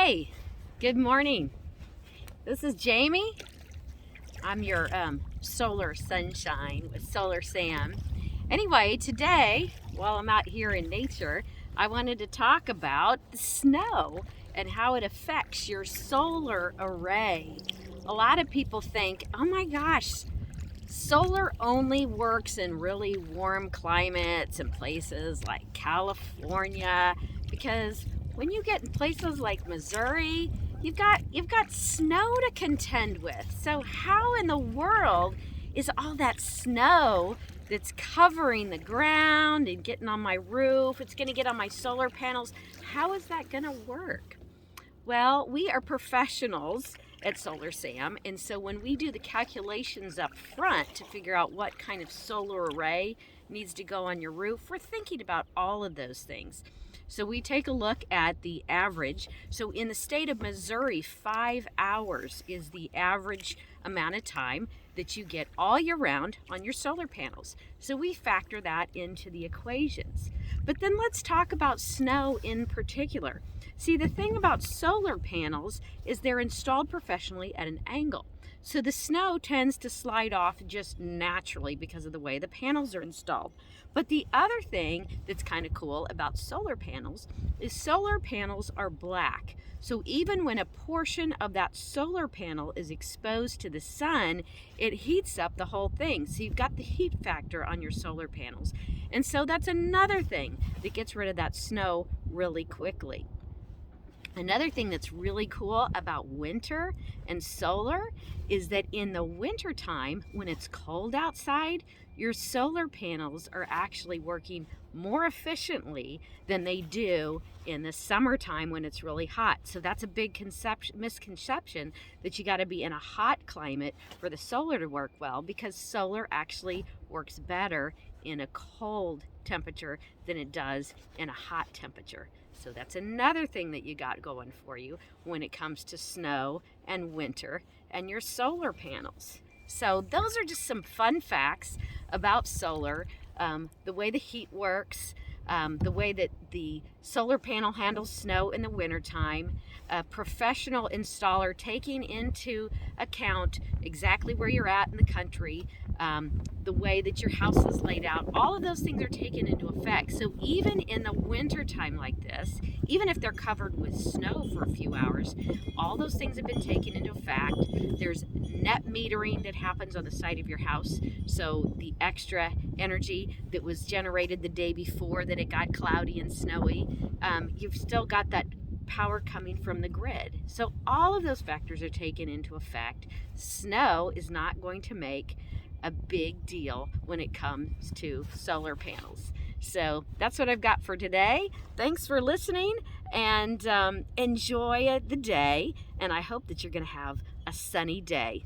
Hey, good morning. This is Jamie. I'm your solar sunshine with Solar Sam. Anyway, today, while I'm out here in nature, I wanted to talk about the snow and how it affects your solar array. A lot of people think, oh my gosh, solar only works in really warm climates and places like California, because when you get in places like Missouri, you've got snow to contend with. So how in the world is all that snow that's covering the ground and getting on my roof, it's going to get on my solar panels? How is that going to work? Well, we are professionals at Solar Sam, and so when we do the calculations up front to figure out what kind of solar array needs to go on your roof, we're thinking about all of those things. So we take a look at the average. So in the state of Missouri, 5 hours is the average amount of time that you get all year round on your solar panels. So we factor that into the equations. But then let's talk about snow in particular. See, the thing about solar panels is they're installed professionally at an angle. So the snow tends to slide off just naturally because of the way the panels are installed. But the other thing that's kind of cool about solar panels is solar panels are black. So even when a portion of that solar panel is exposed to the sun, it heats up the whole thing. So you've got the heat factor on your solar panels. And so that's another thing that gets rid of that snow really quickly. Another thing that's really cool about winter and solar is that in the winter time, when it's cold outside, your solar panels are actually working more efficiently than they do in the summertime when it's really hot. So that's a big misconception that you got to be in a hot climate for the solar to work well, because solar actually works better in a cold temperature than it does in a hot temperature. So that's another thing that you got going for you when it comes to snow and winter and your solar panels. So those are just some fun facts about solar, the way the heat works, the way that the solar panel handles snow in the wintertime, a professional installer taking into account exactly where you're at in the country, the way that your house is laid out. All of those things are taken into effect. So even in the wintertime like this, even if they're covered with snow for a few hours, all those things have been taken into effect. There's net metering that happens on the side of your house. So the extra energy that was generated the day before that it got cloudy and snowy, you've still got that power coming from the grid. So all of those factors are taken into effect. Snow is not going to make a big deal when it comes to solar panels. So that's what I've got for today. Thanks for listening, and enjoy the day, and I hope that you're going to have a sunny day.